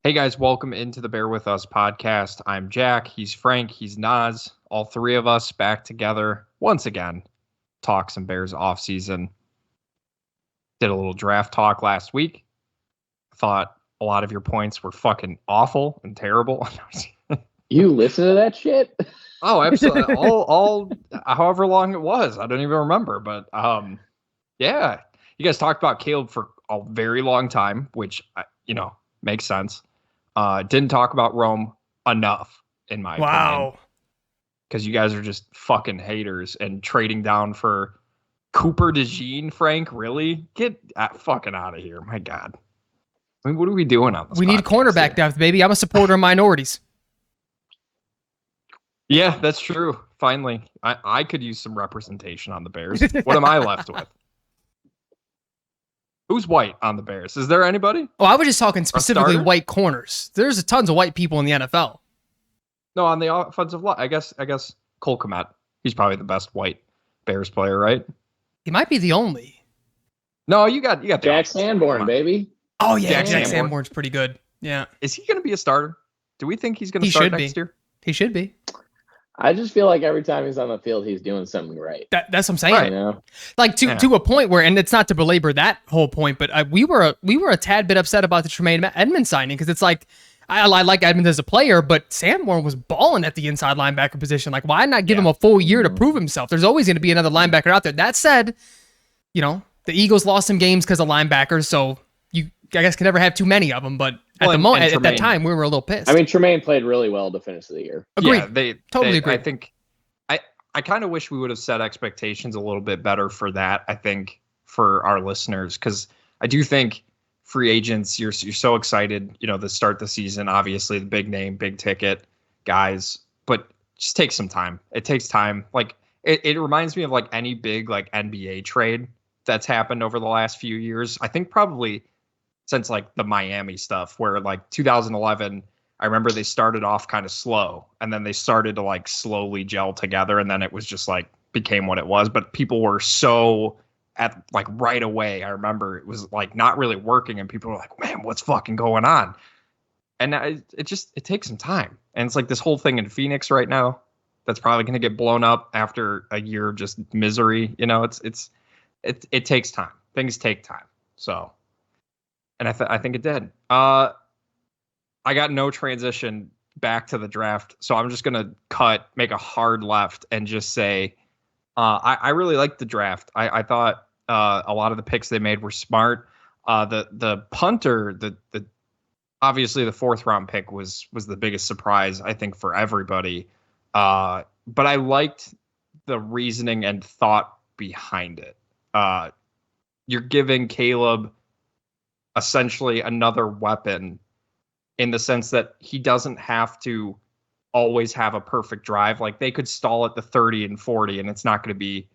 Hey guys, welcome into the Bear With Us podcast. I'm Jack, he's Frank, he's Naz. All three of us back together once again. Talk some Bears offseason. Did a little draft talk last week. Thought a lot of your points were fucking awful and terrible. You listen to that shit? Oh, absolutely. all however long it was. I don't even remember. But yeah. You guys talked about Caleb for a very long time, which makes sense. Didn't talk about Rome enough, in my opinion. Because you guys are just fucking haters and trading down for Cooper DeJean, Frank. Really? Get fucking out of here. My God. I mean, what are we doing on this? We need cornerback depth, baby. I'm a supporter of minorities. Yeah, that's true. Finally, I could use some representation on the Bears. What am I left with? Who's white on the Bears? Is there anybody? Oh, I was just talking specifically white corners. There's tons of white people in the NFL. No, on the offensive line, I guess Cole Kmet. He's probably the best white Bears player, right? He might be the only. No, you got Jack Sanborn, baby. Oh yeah, Jack Sanborn's pretty good. Yeah. Is he going to be a starter? Do we think he's going to start next year? He should be. I just feel like every time he's on the field, he's doing something right. That's what I'm saying. Right. You know? Like to a point where, and it's not to belabor that whole point, but we were a tad bit upset about the Tremaine Edmonds signing because it's like I like Edmonds as a player, but Sanborn was balling at the inside linebacker position. Like, why not give him a full year to prove himself? There's always going to be another linebacker out there. That said, the Eagles lost some games because of linebackers, so I guess can never have too many of them. But at the moment, at that time, we were a little pissed. I mean, Tremaine played really well to finish the year. Agreed. Yeah, they agree. I think I kind of wish we would have set expectations a little bit better for that. I think for our listeners, because I do think free agents, you're so excited, to start the season. Obviously, the big name, big ticket guys, but just take some time. It takes time. Like it reminds me of like any big like NBA trade that's happened over the last few years. I think probably since like the Miami stuff where like 2011, I remember they started off kind of slow and then they started to like slowly gel together. And then it was just like became what it was. But people were so at like right away. I remember it was like not really working and people were like, man, what's fucking going on? And it takes some time. And it's like this whole thing in Phoenix right now that's probably going to get blown up after a year of just misery. It takes time. Things take time. So. And I think it did. I got no transition back to the draft, so I'm just gonna make a hard left, and just say I really liked the draft. I thought a lot of the picks they made were smart. The punter, the obviously the 4th round pick was the biggest surprise I think for everybody. But I liked the reasoning and thought behind it. You're giving Caleb essentially another weapon in the sense that he doesn't have to always have a perfect drive. Like they could stall at the 30 and 40 and it's not going to be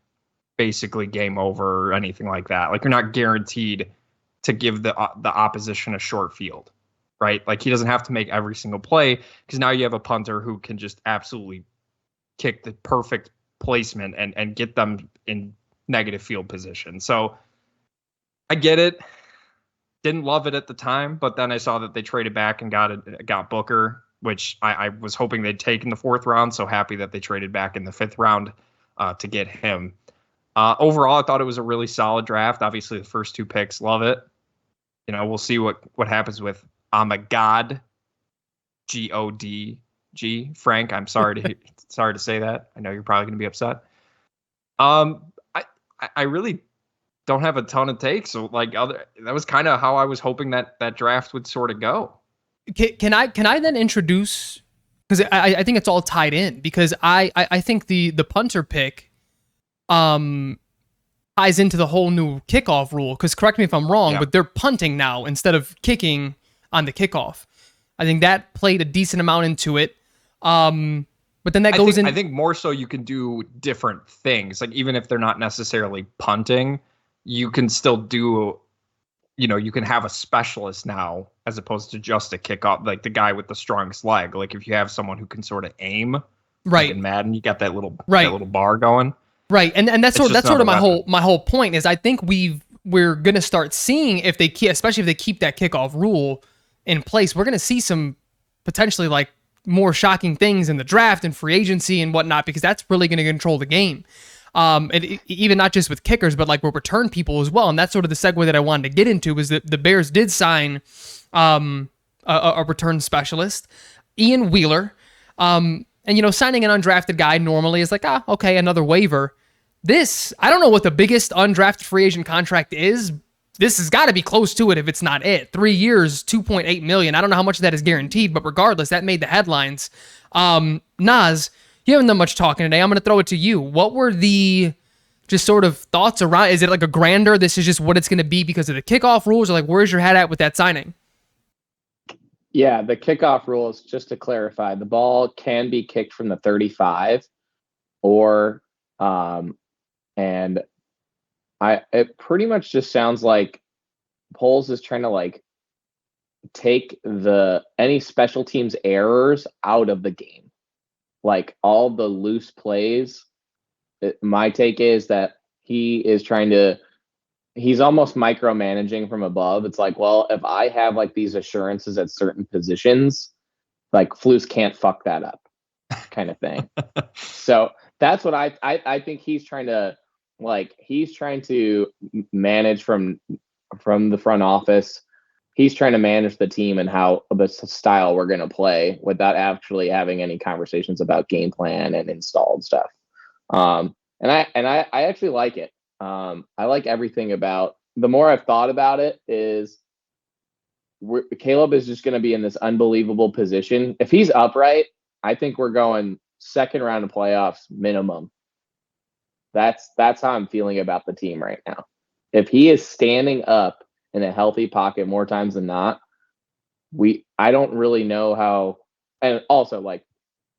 basically game over or anything like that. Like you're not guaranteed to give the opposition a short field, right? Like he doesn't have to make every single play because now you have a punter who can just absolutely kick the perfect placement and get them in negative field position. So I get it. Didn't love it at the time, but then I saw that they traded back and got Booker, which I was hoping they'd take in the 4th round. So happy that they traded back in the 5th round to get him. Overall, I thought it was a really solid draft. Obviously, the first 2 picks, love it. We'll see what happens with Amagad, G-O-D-G. Frank, I'm sorry to say that. I know you're probably going to be upset. I really don't have a ton of takes. So that was kind of how I was hoping that draft would sort of go. Can I then introduce, because I think it's all tied in, because I think the punter pick ties into the whole new kickoff rule, because correct me if I'm wrong, but they're punting now instead of kicking on the kickoff. I think that played a decent amount into it. But then that goes in. I think more so you can do different things. Like even if they're not necessarily punting, you can still do, you can have a specialist now as opposed to just a kickoff, like the guy with the strongest leg. Like if you have someone who can sort of aim, right? Like in Madden, you got that little bar going, right? And that's sort of my whole point is I think we're gonna start seeing if they especially if they keep that kickoff rule, in place, we're going to see some potentially like more shocking things in the draft and free agency and whatnot, because that's really going to control the game. Even not just with kickers, but like with return people as well. And that's sort of the segue that I wanted to get into, is that the Bears did sign a return specialist, Ian Wheeler. And, signing an undrafted guy normally is like, okay, another waiver. This, I don't know what the biggest undrafted free agent contract is. This has got to be close to it if it's not it. 3 years, $2.8 million. I don't know how much of that is guaranteed, but regardless, that made the headlines. Naz, you haven't done much talking today. I'm going to throw it to you. What were the just sort of thoughts around? Is it like a grander, this is just what it's going to be because of the kickoff rules? Or like, where's your head at with that signing? Yeah, the kickoff rules, just to clarify, the ball can be kicked from the 35 or, and it pretty much just sounds like Poles is trying to like take any special teams errors out of the game. Like all the loose plays, my take is that he's almost micromanaging from above. It's like, well, if I have like these assurances at certain positions, like Flus can't fuck that up kind of thing. So that's what I think he's trying to manage from the front office. He's trying to manage the team and how the style we're going to play without actually having any conversations about game plan and installed stuff. And I actually like it. I like everything about. The more I've thought about it, is Caleb is just going to be in this unbelievable position. If he's upright, I think we're going second round of playoffs minimum. That's how I'm feeling about the team right now. If he is standing up in a healthy pocket more times than not, I don't really know how. And also, like,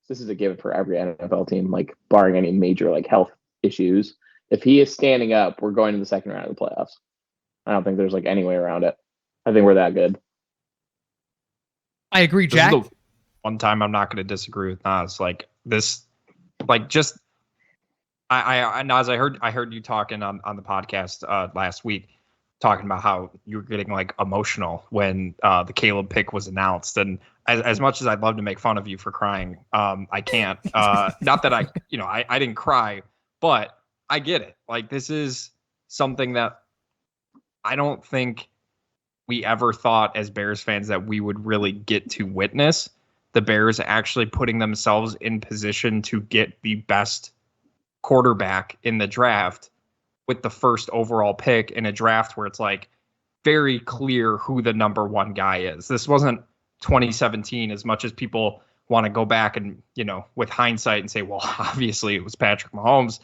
this is a given for every NFL team, like barring any major like health issues. If he is standing up, we're going to the second round of the playoffs. I don't think there's like any way around it. I think we're that good. I agree, Jack. This is the one time I'm not going to disagree with Naz. Like this, like just Naz, I heard you talking on the podcast last week, talking about how you were getting like emotional when the Caleb pick was announced. And as much as I'd love to make fun of you for crying, I can't. Not that I didn't cry, but I get it. Like, this is something that I don't think we ever thought as Bears fans that we would really get to witness. The Bears actually putting themselves in position to get the best quarterback in the draft with the first overall pick in a draft where it's like very clear who the number one guy is. This wasn't 2017, as much as people want to go back and, with hindsight and say, well, obviously it was Patrick Mahomes.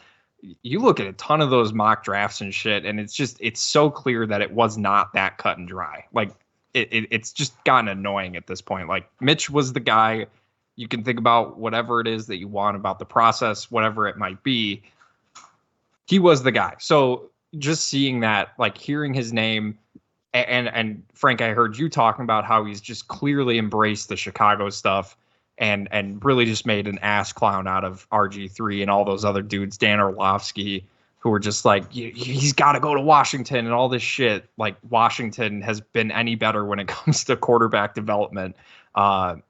You look at a ton of those mock drafts and shit, and it's so clear that it was not that cut and dry. Like it's just gotten annoying at this point. Like, Mitch was the guy. You can think about whatever it is that you want about the process, whatever it might be. He was the guy. So just seeing that, like hearing his name, and Frank, I heard you talking about how he's just clearly embraced the Chicago stuff and really just made an ass clown out of RG3 and all those other dudes, Dan Orlovsky, who were just like, he's got to go to Washington and all this shit. Like, Washington has been any better when it comes to quarterback development than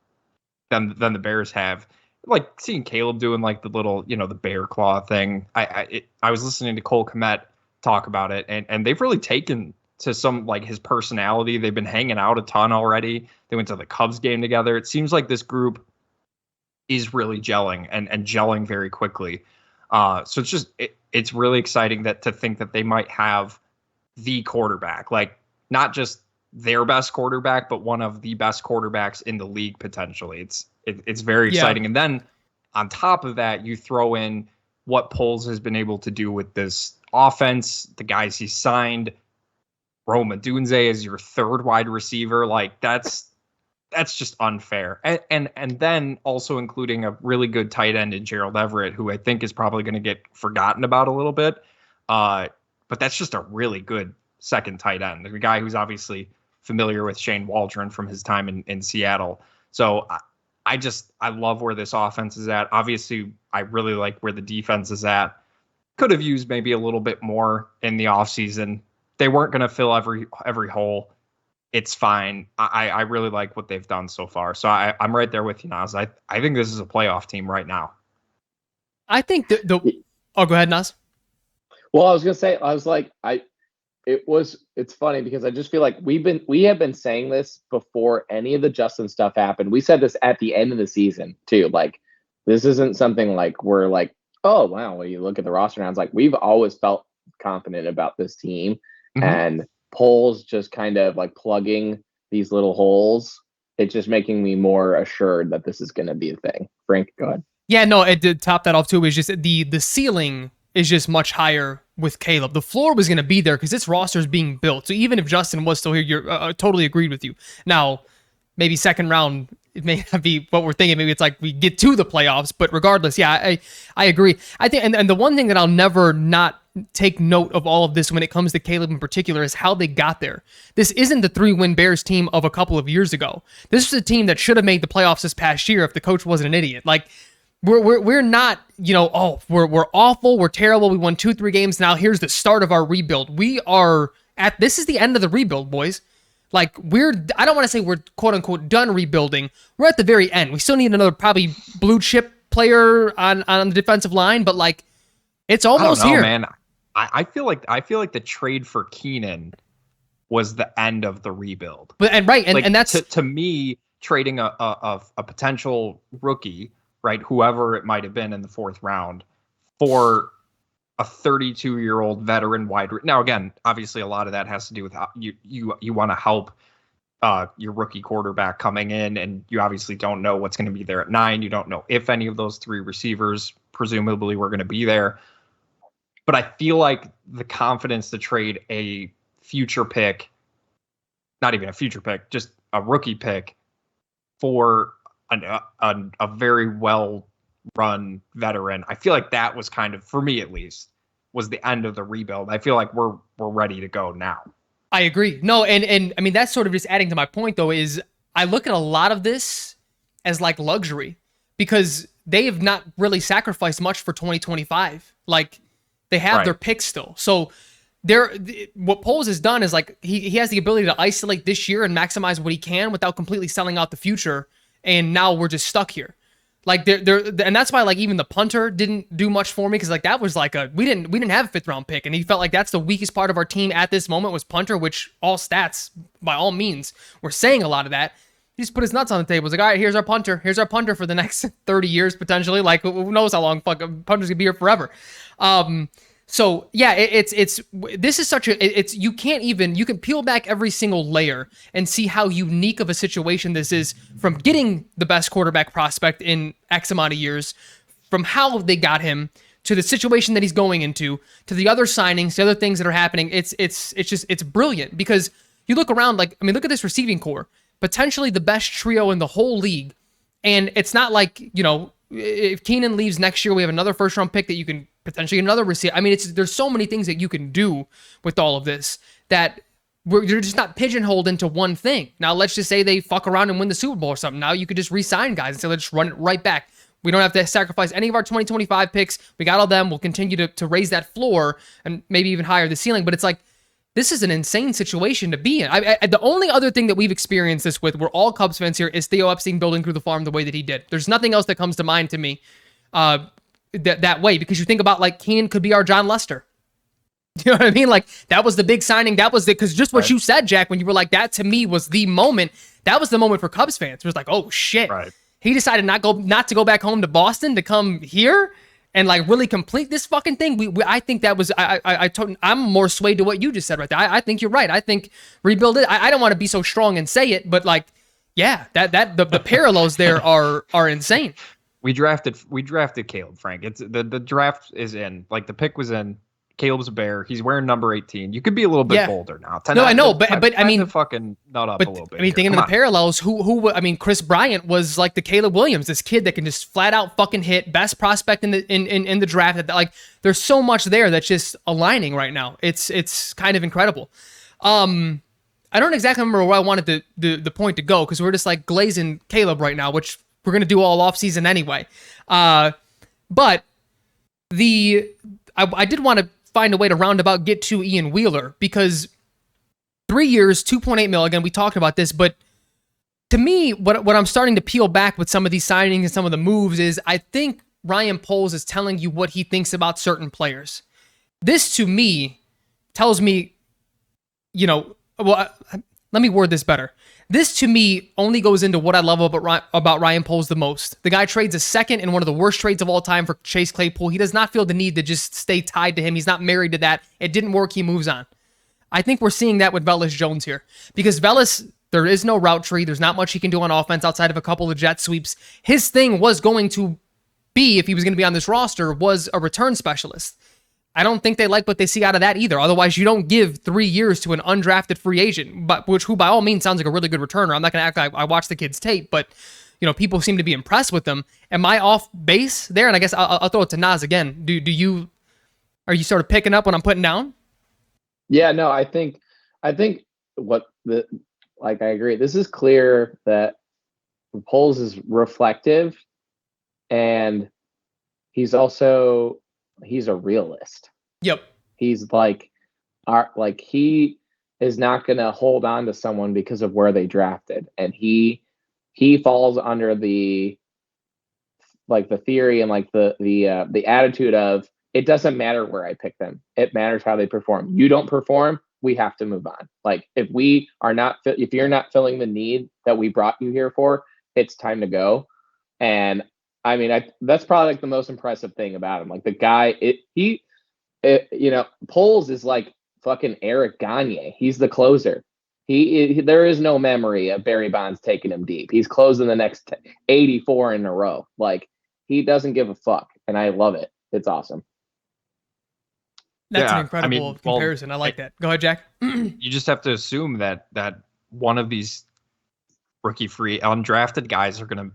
the Bears have. Like, seeing Caleb doing like the little, the bear claw thing. I was listening to Cole Kmet talk about it, and they've really taken to some like his personality. They've been hanging out a ton already. They went to the Cubs game together. It seems like this group is really gelling and gelling very quickly. So it's just it's really exciting to think that they might have the quarterback, like not just their best quarterback, but one of the best quarterbacks in the league potentially. It's very exciting. Yeah. And then on top of that, you throw in what Poles has been able to do with this offense, the guys he signed. Rome Odunze is your third wide receiver. Like, that's just unfair. And then also including a really good tight end in Gerald Everett, who I think is probably going to get forgotten about a little bit. But that's just a really good second tight end. The guy who's obviously familiar with Shane Waldron from his time in Seattle. So I love where this offense is at. Obviously, I really like where the defense is at. Could have used maybe a little bit more in the offseason. They weren't going to fill every hole. it's fine. I really like what they've done so far. So I'm right there with you, Nas. I think this is a playoff team right now. I think oh, go ahead, Nas. Well, I was gonna say, I was like, it's funny because I just feel like we have been saying this before any of the Justin stuff happened. We said this at the end of the season too. Like, this isn't something like we're like, oh wow, when you look at the roster now, it's like we've always felt confident about this team, and Poles just kind of like plugging these little holes. It's just making me more assured that this is going to be a thing. Frank, go ahead. Yeah, no, it did top that off too. Is just the ceiling is just much higher with Caleb. The floor was going to be there because this roster is being built. So even if Justin was still here, you're totally agreed with you. Now, maybe second round, it may not be what we're thinking. Maybe it's like we get to the playoffs, but regardless, yeah, I agree. I think, and the one thing that I'll never not take note of all of this when it comes to Caleb in particular is how they got there. This isn't the 3-win Bears team of a couple of years ago. This was a team that should have made the playoffs this past year if the coach wasn't an idiot. Like, we're not, we're awful, we're terrible, we won 2-3 games, now here's the start of our rebuild. This is the end of the rebuild, boys. Like, I don't want to say we're quote unquote done rebuilding. We're at the very end. We still need another probably blue chip player on the defensive line, but like, it's almost here, man. I feel like the trade for Keenan was the end of the rebuild. And that's to me, trading a potential rookie, right, whoever it might have been in the 4th round, for a 32-year-old veteran wide. Now, again, obviously, a lot of that has to do with how you want to help your rookie quarterback coming in, and you obviously don't know what's going to be there at 9. You don't know if any of those 3 receivers presumably were going to be there. But I feel like the confidence to trade a future pick, not even a future pick, just a rookie pick for a very well-run veteran, I feel like that was kind of, for me at least, was the end of the rebuild. I feel like we're ready to go now. I agree. No, and I mean, that's sort of just adding to my point, though, is I look at a lot of this as like luxury because they have not really sacrificed much for 2025. Like, they have their picks still. So what Poles has done is like he has the ability to isolate this year and maximize what he can without completely selling out the future. And now we're just stuck here. Like and that's why like even the punter didn't do much for me because like that was like we didn't have a 5th round pick, and he felt like that's the weakest part of our team at this moment was punter, which all stats by all means were saying a lot of that. He just put his nuts on the table. He's like, all right, here's our punter for the next 30 years potentially. Like, who knows how long fucking punter's gonna be here forever. So yeah, this is such a, you can peel back every single layer and see how unique of a situation this is, from getting the best quarterback prospect in X amount of years, from how they got him to the situation that he's going into, to the other signings, the other things that are happening. It's brilliant because you look around, like, I mean, look at this receiving core, potentially the best trio in the whole league. And it's not like, if Keenan leaves next year, we have another 1st round pick that you can potentially get another receiver. I mean, there's so many things that you can do with all of this that you're just not pigeonholed into one thing. Now, let's just say they fuck around and win the Super Bowl or something. Now you could just re-sign guys and say, let's run it right back. We don't have to sacrifice any of our 2025 picks. We got all them. We'll continue to raise that floor and maybe even higher the ceiling. But it's like, this is an insane situation to be in. The only other thing that we've experienced this with, we're all Cubs fans here, is Theo Epstein building through the farm the way that he did. There's nothing else that comes to mind to me that way, because you think about like Keenan could be our John Lester. You know what I mean? Like, that was the big signing. That was because just what you said, Jack, when you were like, that to me was the moment. That was the moment for Cubs fans. It was like, oh shit. Right. He decided not to go back home to Boston to come here and like really complete this fucking thing. I think that was, I'm more swayed to what you just said right there. I think you're right. I think rebuild it. I don't want to be so strong and say it, but like, yeah, the parallels there are insane. We drafted Caleb, Frank. It's the draft is in. Like, the pick was in. Caleb's a Bear. He's wearing number 18. You could be a little bit bolder now. No, I know, but I mean, fucking nut up a little bit. I mean, thinking of the parallels, I mean, Chris Bryant was like the Caleb Williams, this kid that can just flat out fucking hit, best prospect in the draft. That, like, there's so much there that's just aligning right now. It's kind of incredible. I don't exactly remember where I wanted the point to go, because we're just like glazing Caleb right now, which we're gonna do all off season anyway. But I did want to find a way to roundabout get to Ian Wheeler, because 3 years, 2.8 mil. Again, we talked about this, but to me, what I'm starting to peel back with some of these signings and some of the moves is I think Ryan Poles is telling you what he thinks about certain players. This, to me, tells me, let me word this better. This, to me, only goes into what I love about Ryan Poles the most. The guy trades a second in one of the worst trades of all time for Chase Claypool. He does not feel the need to just stay tied to him. He's not married to that. It didn't work. He moves on. I think we're seeing that with Velus Jones here. Because Velus, there is no route tree. There's not much he can do on offense outside of a couple of jet sweeps. His thing was going to be, if he was going to be on this roster, was a return specialist. I don't think they like what they see out of that either. Otherwise, you don't give 3 years to an undrafted free agent, but who by all means sounds like a really good returner. I'm not going to act like I watched the kid's tape, but people seem to be impressed with them. Am I off base there? And I guess I'll throw it to Naz again. Are you sort of picking up what I'm putting down? Yeah, no, I think I agree. This is clear that Poles is reflective, and he's a realist. Yep. He's he is not going to hold on to someone because of where they drafted, and he falls under the theory and the attitude of, it doesn't matter where I pick them. It matters how they perform. You don't perform, we have to move on. If you're not filling the need that we brought you here for, it's time to go. And I mean, that's probably the most impressive thing about him. The guy, Poles is like fucking Eric Gagne. He's the closer. There is no memory of Barry Bonds taking him deep. He's closing the next 84 in a row. He doesn't give a fuck, and I love it. It's awesome. That's an incredible comparison. I like that. Go ahead, Jack. You just have to assume that one of these rookie free undrafted guys are going to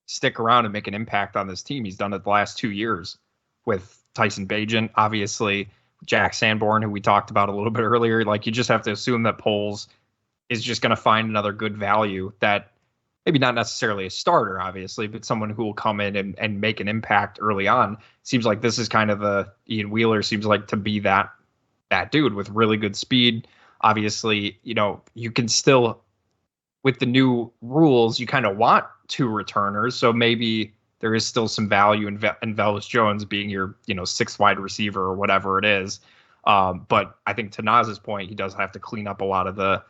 stick around and make an impact on this team. He's done it the last 2 years with Tyson Bagent, obviously Jack Sanborn, who we talked about a little bit earlier. You just have to assume that Poles is just going to find another good value that maybe not necessarily a starter, obviously, but someone who will come in and make an impact early on. Seems like this is kind of Ian Wheeler seems like to be that dude with really good speed. Obviously, you can still, with the new rules, you kind of want 2 returners. So maybe there is still some value in Velus Jones being your, 6th wide receiver or whatever it is. But I think to Naz's point, he does have to clean up a lot of the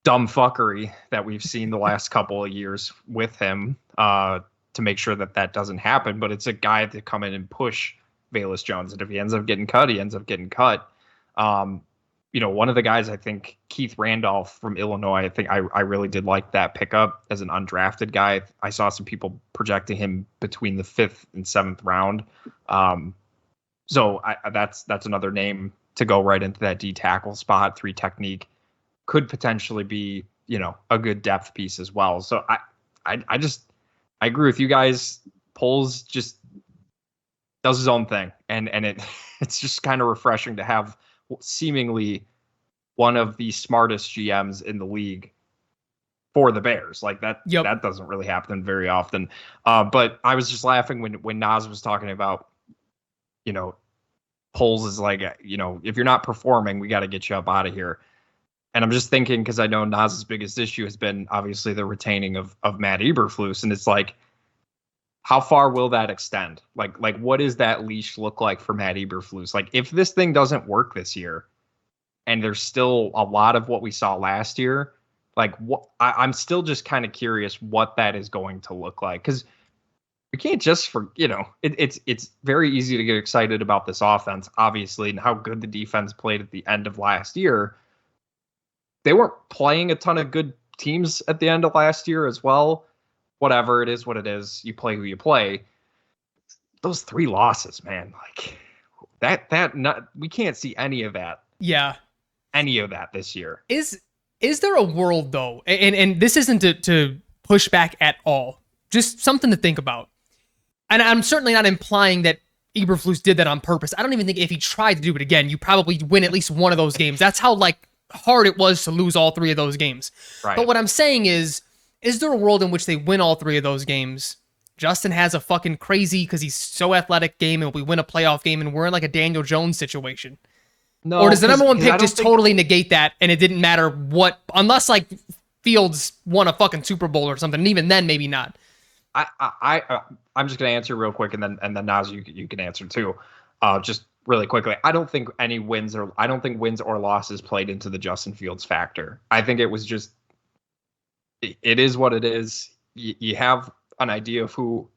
dumb fuckery that we've seen the last couple of years with him to make sure that doesn't happen. But it's a guy to come in and push Velus Jones. And if he ends up getting cut, he ends up getting cut. One of the guys, I think Keith Randolph from Illinois, I think I really did like that pickup as an undrafted guy. I saw some people projecting him between the 5th and 7th round. So that's another name to go right into that D tackle spot. 3 technique could potentially be, a good depth piece as well. So I agree with you guys. Poles just does his own thing, and it's just kind of refreshing to have seemingly one of the smartest GMs in the league for the Bears. That doesn't really happen very often. But I was just laughing when Naz was talking about, Poles is if you're not performing, we got to get you up out of here. And I'm just thinking, because I know Naz's biggest issue has been obviously the retaining of Matt Eberflus, and it's how far will that extend? What does that leash look like for Matt Eberflus? If this thing doesn't work this year, and there's still a lot of what we saw last year, I'm still just kind of curious what that is going to look like. Because we can't just it's very easy to get excited about this offense, obviously, and how good the defense played at the end of last year. They weren't playing a ton of good teams at the end of last year as well. Whatever, it is what it is. You play who you play. Those 3 losses, man, we can't see any of that. Yeah. Any of that this year. Is there a world, though, and this isn't to push back at all, just something to think about. And I'm certainly not implying that Eberflus did that on purpose. I don't even think if he tried to do it again, you probably win at least one of those games. That's how hard it was to lose all 3 of those games. Right. But what I'm saying is there a world in which they win all 3 of those games? Justin has a fucking crazy, because he's so athletic, game, and we win a playoff game, and we're in a Daniel Jones situation. No, Or does the number one 'cause I pick don't just think- totally negate that and it didn't matter what, unless like Fields won a fucking Super Bowl or something, and even then maybe not. I'm just gonna answer real quick, and then Naz, you can answer too. Just really quickly, I don't think wins or losses played into the Justin Fields factor. I think it was just it is what it is. You have an idea of who,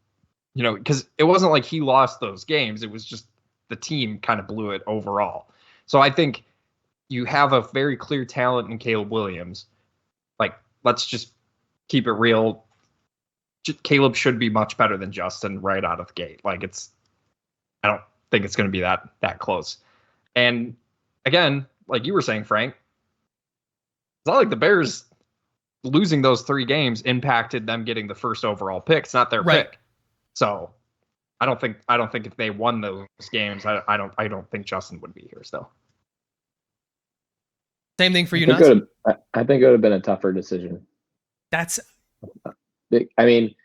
because it wasn't like he lost those games. It was just the team kind of blew it overall. So I think you have a very clear talent in Caleb Williams. Like, let's just keep it real. Caleb should be much better than Justin right out of the gate. Like, I don't think it's going to be that close. And again, like you were saying, Frank, it's not like the Bears losing those 3 games impacted them getting the first overall pick. It's not their pick. So I don't think if they won those games, I don't think Justin would be here still. Same thing for you, I think it would have been a tougher decision. I mean,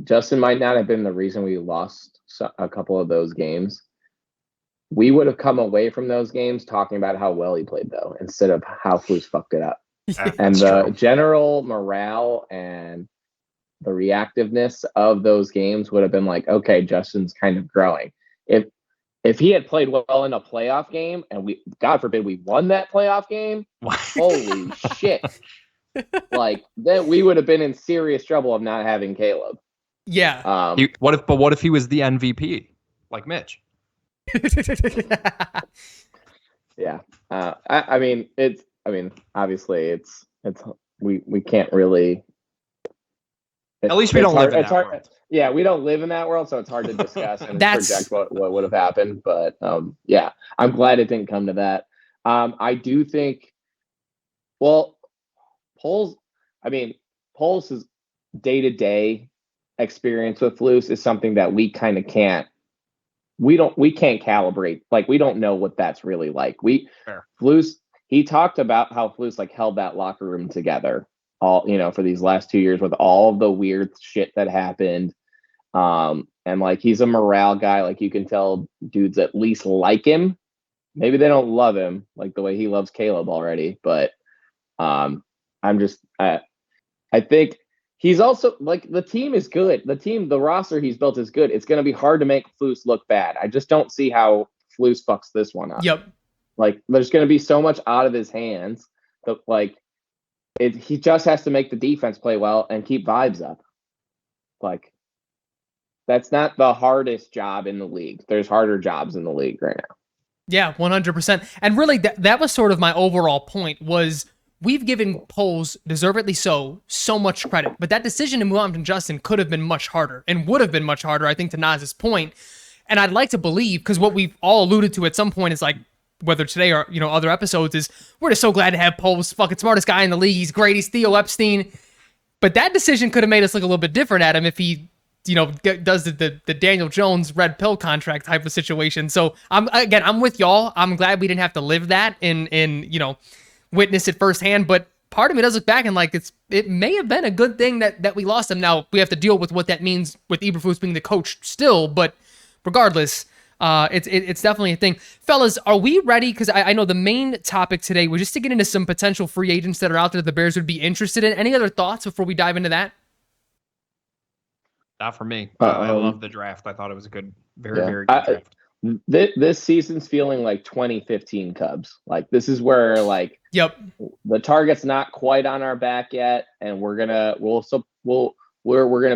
Justin might not have been the reason we lost a couple of those games. We would have come away from those games talking about how well he played, though, instead of how Flus fucked it up. And the general morale and the reactiveness of those games would have been like, okay, Justin's kind of growing. If he had played well in a playoff game and we, God forbid, we won that playoff game, holy shit. Like, then we would have been in serious trouble of not having Caleb. Yeah. What if he was the MVP like Mitch? Yeah. I mean, obviously we can't really. At least we don't live in that world. Yeah, we don't live in that world, so it's hard to discuss and project what would have happened. But yeah, I'm glad it didn't come to that. I do think, well, Poles' day-to-day experience with Flus is something that we kind of can't calibrate. Like, we don't know what that's really like. Flus, he talked about how Flus like held that locker room together all, for these last 2 years with all of the weird shit that happened. And like, he's a morale guy. Like, you can tell dudes at least like him. Maybe they don't love him like the way he loves Caleb already, but I think he's also like, the team is good. The roster he's built is good. It's going to be hard to make Flus look bad. I just don't see how Flus fucks this one up. Yep. Like, there's going to be so much out of his hands that like he just has to make the defense play well and keep vibes up. Like, that's not the hardest job in the league. There's harder jobs in the league right now. Yeah, 100%. And really, that was sort of my overall point was, we've given Poles, deservedly so much credit, but that decision to move on from Justin could have been much harder and would have been much harder, I think, to Naz's point. And I'd like to believe, because what we've all alluded to at some point is like, whether today or, other episodes, is we're just so glad to have Poles, fucking smartest guy in the league. He's great. He's Theo Epstein. But that decision could have made us look a little bit different at him if he, does the Daniel Jones red pill contract type of situation. So I'm with y'all. I'm glad we didn't have to live that and witness it firsthand. But part of me does look back and like, it may have been a good thing that we lost him. Now we have to deal with what that means with Eberflus being the coach still, but regardless, it's definitely a thing. Fellas, are we ready? Because I know the main topic today was just to get into some potential free agents that are out there that the Bears would be interested in. Any other thoughts before we dive into that? Not for me. I love the draft. I thought it was a very good draft. This season's feeling like 2015 Cubs. Like, this is where like, yep, the target's not quite on our back yet, and we're gonna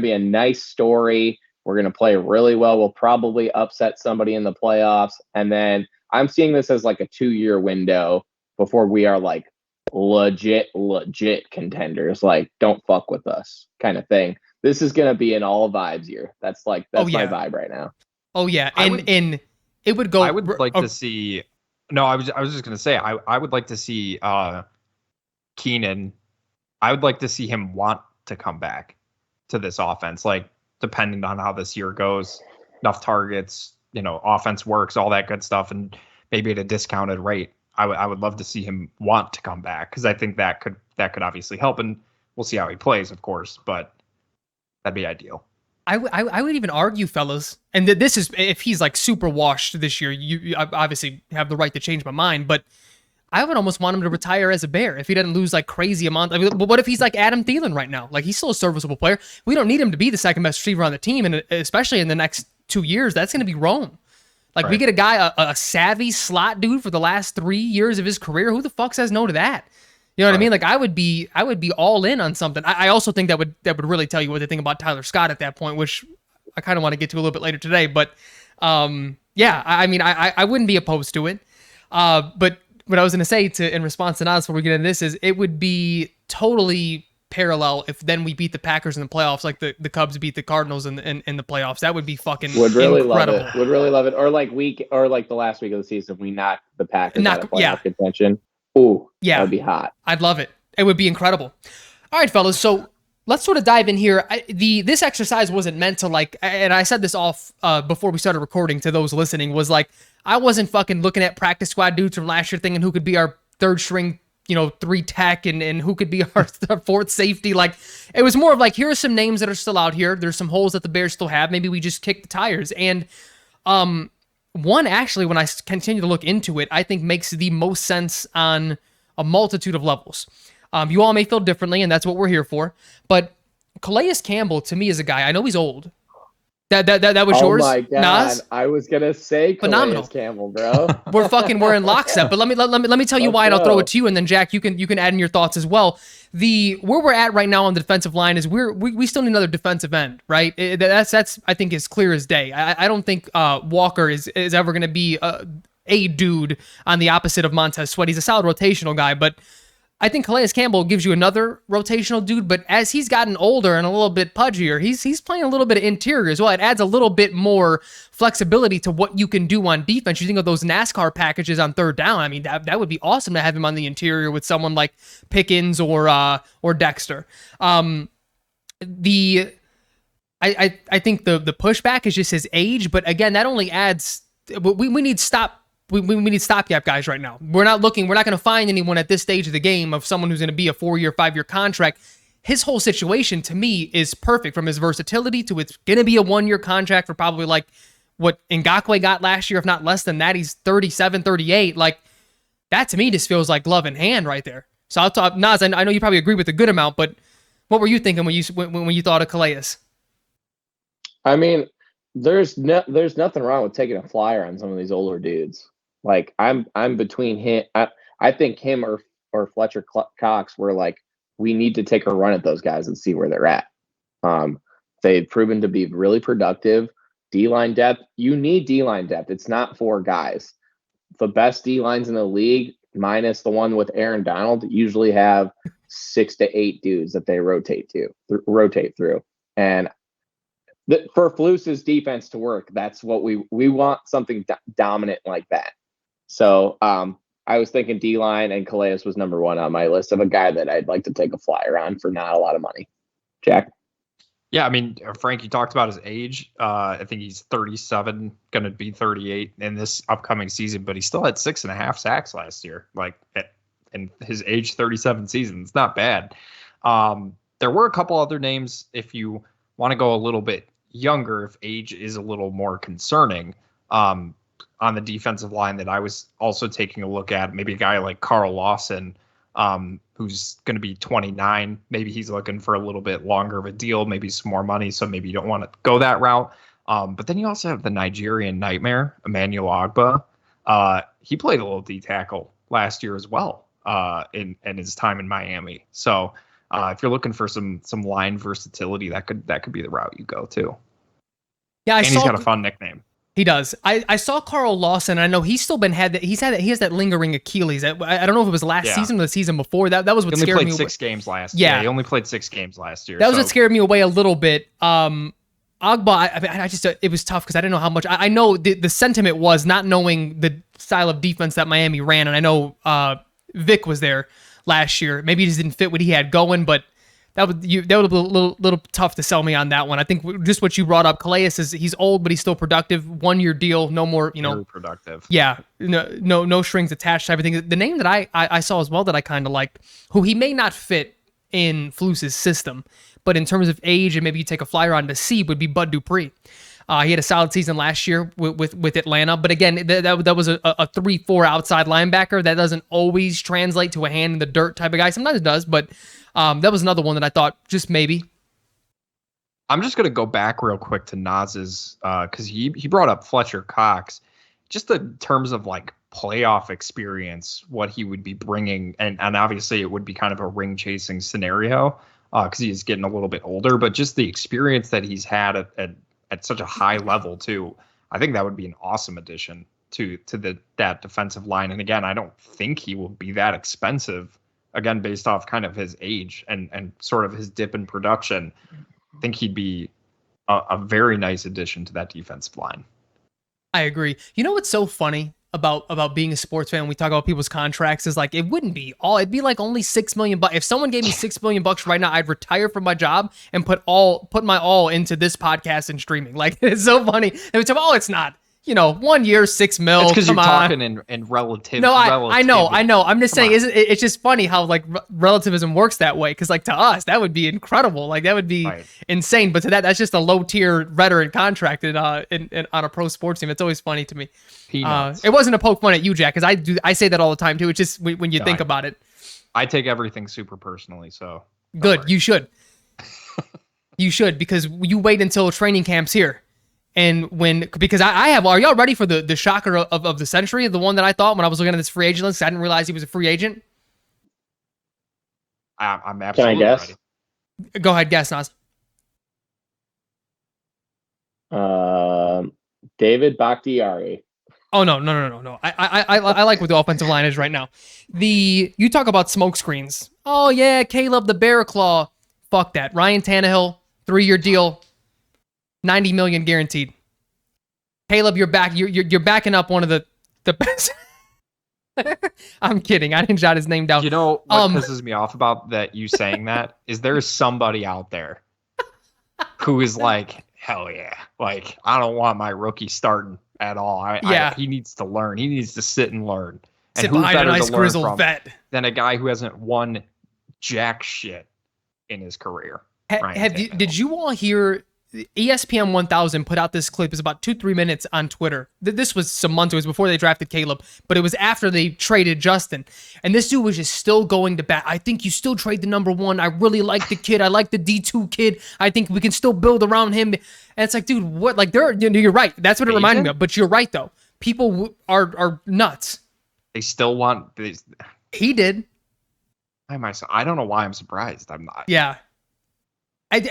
be a nice story. We're gonna play really well. We'll probably upset somebody in the playoffs, and then I'm seeing this as like a 2-year window before we are like legit contenders. Like, don't fuck with us kind of thing. This is gonna be an all vibes year. That's my vibe right now. Oh yeah, and it would go. I would like to see. No, I was just gonna say I would like to see Keenan. I would like to see him want to come back to this offense. Like, depending on how this year goes, enough targets, offense works, all that good stuff, and maybe at a discounted rate. I would love to see him want to come back, because I think that could obviously help, and we'll see how he plays, of course, but that'd be ideal. I would even argue, fellas, and this is if he's like super washed this year. You obviously have the right to change my mind, but I would almost want him to retire as a Bear if he doesn't lose like crazy amount. I mean, but what if he's like Adam Thielen right now? Like he's still a serviceable player. We don't need him to be the second best receiver on the team, and especially in the next 2 years, that's going to be Rome. Like we get a guy, a savvy slot dude for the last 3 years of his career. Who the fuck says no to that? You know what I mean? Like I would be all in on something. I also think that would really tell you what they think about Tyler Scott at that point, which I kind of want to get to a little bit later today. But yeah, I mean, I wouldn't be opposed to it. But what I was going to say in response to Nas before we get into this is it would be totally parallel if then we beat the Packers in the playoffs like the Cubs beat the Cardinals in the playoffs. That would be fucking would really incredible. love it. Would really love it. Or like the last week of the season, we knocked the Packers out of playoff contention. Ooh, yeah, that would be hot. I'd love it. It would be incredible. All right, fellas. So let's sort of dive in here. This exercise wasn't meant to like, and I said this off before we started recording to those listening, was like, I wasn't fucking looking at practice squad dudes from last year thinking who could be our third string, 3 tech and who could be our fourth safety. Like it was more of like, here are some names that are still out here. There's some holes that the Bears still have. Maybe we just kick the tires. And one actually, when I continue to look into it, I think makes the most sense on a multitude of levels. You all may feel differently, and that's what we're here for. But Calais Campbell, to me, is a guy. I know he's old. That was yours. Oh my god! Nas? I was gonna say phenomenal. Calais Campbell, bro. we're in lockstep. But let me tell you why, and I'll throw it to you, and then Jack, you can add in your thoughts as well. Where we're at right now on the defensive line is we still need another defensive end, right? That's I think as clear as day. I don't think Walker is ever gonna be a dude on the opposite of Montez Sweat. He's a solid rotational guy, but I think Calais Campbell gives you another rotational dude, but as he's gotten older and a little bit pudgier, he's playing a little bit of interior as well. It adds a little bit more flexibility to what you can do on defense. You think of those NASCAR packages on third down. I mean, that would be awesome to have him on the interior with someone like Pickens or Dexter. I think the pushback is just his age, but again, that only adds. We need stop. We need stopgap guys right now. We're not going to find anyone at this stage of the game of someone who's going to be a 4-year, 5-year contract. His whole situation to me is perfect, from his versatility to it's going to be a 1-year contract for probably like what Ngakoue got last year, if not less than that. He's 37, 38. Like that to me just feels like glove in hand right there. So I'll talk, Nas, I know you probably agree with a good amount, but what were you thinking when you thought of Calais? I mean, there's nothing wrong with taking a flyer on some of these older dudes. Like I'm between him. I think him or Fletcher Cox were like, we need to take a run at those guys and see where they're at. They've proven to be really productive. D-line depth. You need D-line depth. It's not 4 guys. The best D-lines in the league, minus the one with Aaron Donald, usually have 6 to 8 dudes that they rotate through. And for Fluce's defense to work, that's what we want, something dominant like that. So I was thinking D-line, and Calais was number 1 on my list of a guy that I'd like to take a flyer on for not a lot of money. Jack? Yeah, I mean, Frank, you talked about his age. I think he's 37, going to be 38 in this upcoming season, but he still had 6.5 sacks last year, in his age 37 season. It's not bad. There were a couple other names if you want to go a little bit younger, if age is a little more concerning. On the defensive line that I was also taking a look at, maybe a guy like Carl Lawson, who's going to be 29. Maybe he's looking for a little bit longer of a deal, maybe some more money, so maybe you don't want to go that route. But then you also have the Nigerian nightmare, Emmanuel Ogba. He played a little D-tackle last year as well in his time in Miami. So if you're looking for some line versatility, that could be the route you go to. Yeah, he's got a fun nickname. He does. I saw Carl Lawson. I know he's still he has that lingering Achilles. I don't know if it was last season or the season before. That was what scared me. He only played 6 games last year. Yeah, he only played 6 games last year. That was what scared me away a little bit. Ogba, I just it was tough because I didn't know how much. I know the sentiment was not knowing the style of defense that Miami ran, and I know Vic was there last year. Maybe he just didn't fit what he had going, but that would be a little tough to sell me on that one. I think just what you brought up, Calais is he's old, but he's still productive. 1-year deal, no more, very productive. Yeah, no strings attached type of thing. The name that I saw as well that I kind of liked, who he may not fit in Fluce's system, but in terms of age and maybe you take a flyer on to C would be Bud Dupree. He had a solid season last year with Atlanta, but again, that was a 3-4 outside linebacker. That doesn't always translate to a hand in the dirt type of guy. Sometimes it does, but that was another one that I thought just maybe. I'm just gonna go back real quick to Naz's because he brought up Fletcher Cox, just in terms of like playoff experience, what he would be bringing, and obviously it would be kind of a ring chasing scenario because he's getting a little bit older, but just the experience that he's had at such a high level too. I think that would be an awesome addition to that defensive line. And again, I don't think he will be that expensive, again, based off kind of his age and sort of his dip in production. I think he'd be a very nice addition to that defensive line. I agree. You know what's so funny about being a sports fan when we talk about people's contracts is like, it'd be like only $6 million. If someone gave me $6 million right now, I'd retire from my job and put my all into this podcast and streaming. Like, it's so funny. And it's, it's not. 1 year, $6 million. It's because you're talking in relative. No, I know. I'm just saying, it's just funny how like relativism works that way. Because like to us, that would be incredible. Like that would be insane. But to that's just a low tier veteran contract on a pro sports team. It's always funny to me. It wasn't a poke fun at you, Jack, because I say that all the time too. It's just when you think about it. I take everything super personally. So good. You should. You should, because you wait until training camp's here. And because I have, are y'all ready for the shocker of the century? The one that I thought when I was looking at this free agent list, I didn't realize he was a free agent. I'm absolutely Can I guess? Ready. Go ahead, guess, Nas. David Bakhtiari. Oh no. I like what the offensive line is right now. You talk about smoke screens. Oh yeah, Caleb the Bear Claw. Fuck that. Ryan Tannehill, 3-year deal. $90 million guaranteed. Caleb, you're back. You're backing up one of the best. I'm kidding. I didn't jot his name down. You know what pisses me off about that you saying that is there's somebody out there who is like, hell yeah, like I don't want my rookie starting at all. He needs to learn. He needs to sit and learn. And sit behind a nice grizzled from vet than a guy who hasn't won jack shit in his career. Did you all hear? ESPN 1000 put out this clip. It's about 2-3 minutes on Twitter. This was some months. It was before they drafted Caleb, but it was after they traded Justin. And this dude was just still going to bat. I think you still trade the number one. I really like the kid. I like the D2 kid. I think we can still build around him. And it's like, dude, what? Like, you're right. That's what it reminded me of. But you're right, though. People are nuts. They still want this. He did. I don't know why I'm surprised. I'm not. Yeah.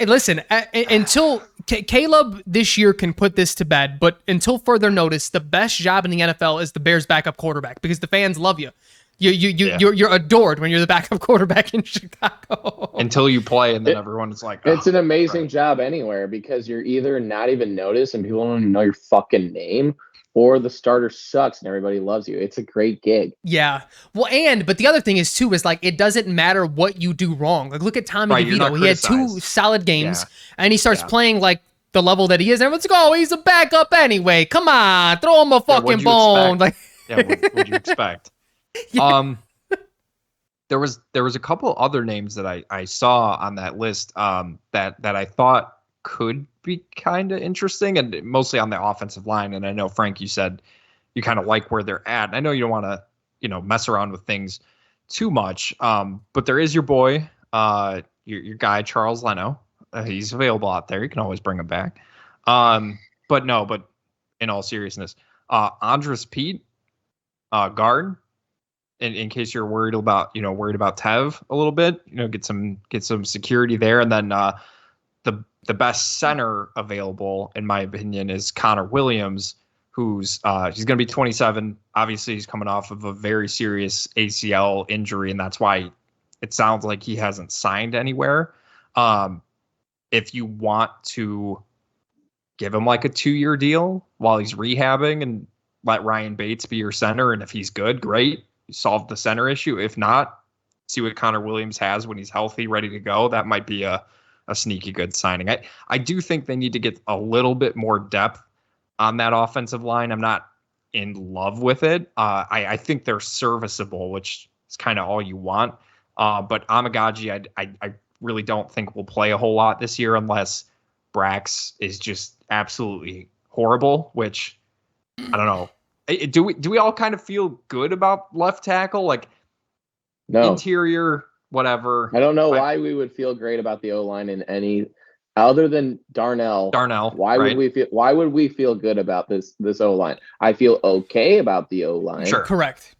Listen, until Caleb this year can put this to bed, but until further notice, the best job in the NFL is the Bears' backup quarterback because the fans love you. You're adored when you're the backup quarterback in Chicago. Until you play, and then everyone is like, it's an amazing job anywhere because you're either not even noticed and people don't even know your fucking name, or the starter sucks and everybody loves you. It's a great gig. Yeah. Well, but the other thing is too, is like, it doesn't matter what you do wrong. Like, look at Tommy DeVito. He had 2 solid games and he starts playing like the level that he is. Everyone's like, oh, he's a backup anyway. Come on, throw him a fucking bone. Like, what'd you expect? There was a couple other names that I saw on that list that I thought could be kind of interesting, and mostly on the offensive line. And I know, Frank, you said you kind of like where they're at. I know you don't want to, mess around with things too much. But there is your boy, your guy, Charles Leno. He's available out there. You can always bring him back. But in all seriousness, Andres Pete, guard, in case you're worried about Tev a little bit, get some security there. And then, the best center available, in my opinion, is Connor Williams, who's he's going to be 27. Obviously, he's coming off of a very serious ACL injury, and that's why it sounds like he hasn't signed anywhere. If you want to give him like a 2-year deal while he's rehabbing and let Ryan Bates be your center, and if he's good, great. You solve the center issue. If not, see what Connor Williams has when he's healthy, ready to go. That might be a sneaky good signing. I do think they need to get a little bit more depth on that offensive line. I'm not in love with it. I think they're serviceable, which is kind of all you want. But Amagaji, I really don't think will play a whole lot this year unless Brax is just absolutely horrible, which I don't know. Do we all kind of feel good about left tackle? Like No, interior, whatever. I don't know why we would feel great about the O-line in any other than Darnell. Why right? would we feel good about this O-line? I feel okay about the O-line. Sure. Correct.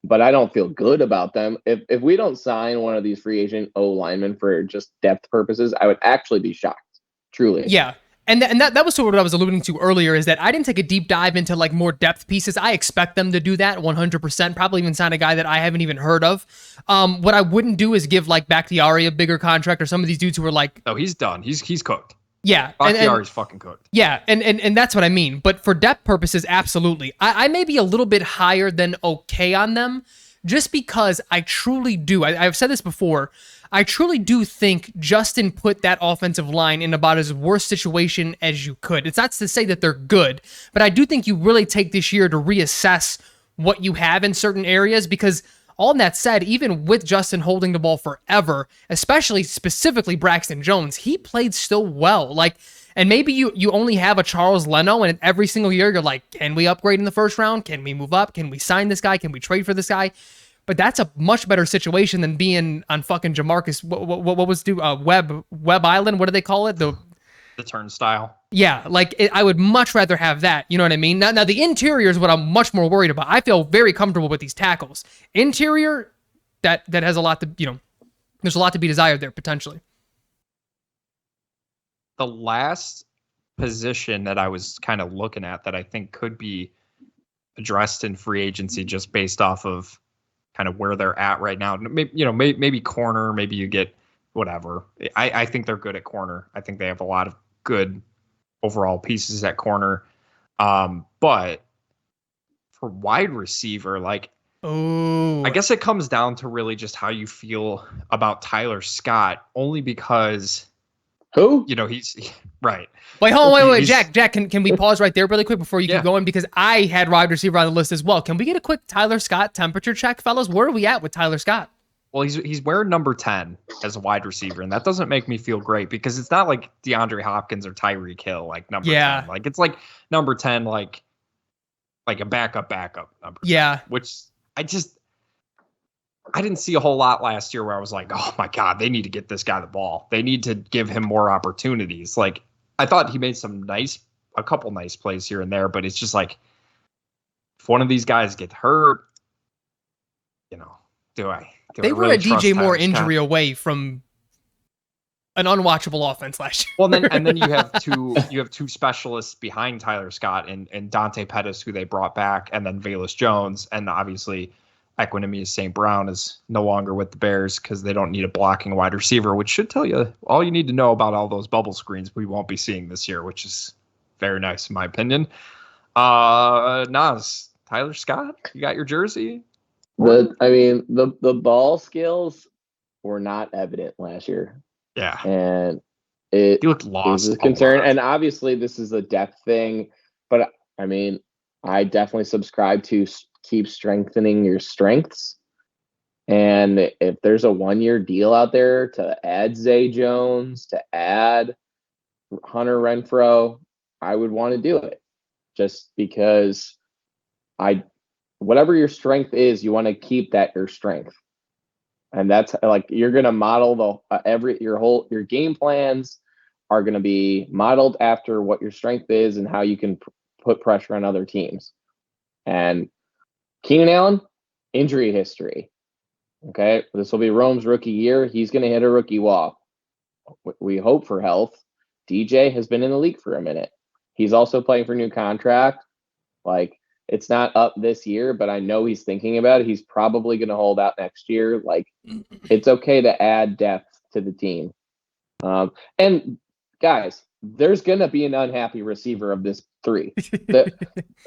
But I don't feel good about them. If we don't sign one of these free agent O linemen for just depth purposes, I would actually be shocked. Truly. Yeah. And that was sort of what I was alluding to earlier, is that I didn't take a deep dive into like more depth pieces. I expect them to do that 100%, probably even sign a guy that I haven't even heard of. What I wouldn't do is give like Bakhtiari a bigger contract, or some of these dudes who are like, oh, he's done. He's cooked. Yeah. Bakhtiari's fucking cooked. Yeah. And that's what I mean. But for depth purposes, absolutely. I may be a little bit higher than okay on them, just because I truly do. I've said this before. I truly do think Justin put that offensive line in about as worst situation as you could. It's not to say that they're good, but I do think you really take this year to reassess what you have in certain areas, because all that said, even with Justin holding the ball forever, especially specifically Braxton Jones, he played still well. Like, and maybe you only have a Charles Leno, and every single year you're like, can we upgrade in the first round? Can we move up? Can we sign this guy? Can we trade for this guy? But that's a much better situation than being on fucking Jamarcus. What was Webb Island? What do they call it? The turnstile. Yeah, like I would much rather have that. You know what I mean? Now the interior is what I'm much more worried about. I feel very comfortable with these tackles. Interior, that has a lot to, there's a lot to be desired there potentially. The last position that I was kind of looking at that I think could be addressed in free agency, just based off of kind of where they're at right now. Maybe corner, maybe you get whatever. I think they're good at corner. I think they have a lot of good overall pieces at corner. But for wide receiver, like, I guess it comes down to really just how you feel about Tyler Scott, only because who? He's right. Wait, hold on, wait, Jack, can we pause right there really quick before you keep going? Because I had wide receiver on the list as well. Can we get a quick Tyler Scott temperature check, fellas? Where are we at with Tyler Scott? Well, he's wearing number 10 as a wide receiver, and that doesn't make me feel great, because it's not like DeAndre Hopkins or Tyreek Hill, like number 10. Like, it's like number 10, like a backup number 10, which I didn't see a whole lot last year where I was like, oh my God, they need to get this guy the ball. They need to give him more opportunities. Like, I thought he made a couple nice plays here and there, but it's just like, if one of these guys gets hurt, they were a DJ Moore injury away from an unwatchable offense last year. Well, and then you have two specialists behind Tyler Scott and Dante Pettis, who they brought back, and then Velus Jones, and obviously Equanimeous St. Brown is no longer with the Bears because they don't need a blocking wide receiver, which should tell you all you need to know about all those bubble screens we won't be seeing this year, which is very nice in my opinion. Nas, Tyler Scott, you got your jersey? The ball skills were not evident last year. Yeah. And he looked lost. Is a concern. And obviously this is a depth thing, but I definitely subscribe to keep strengthening your strengths. And if there's a 1-year deal out there to add Zay Jones, to add Hunter Renfrow, I would want to do it, just because whatever your strength is, you want to keep that your strength. And that's like, you're going to model your game plans are going to be modeled after what your strength is and how you can put pressure on other teams. And Keenan Allen, injury history. Okay. This will be Rome's rookie year. He's going to hit a rookie wall. We hope for health. DJ has been in the league for a minute. He's also playing for a new contract. Like, it's not up this year, but I know he's thinking about it. He's probably going to hold out next year. Like, it's okay to add depth to the team. And guys, there's going to be an unhappy receiver of this 3.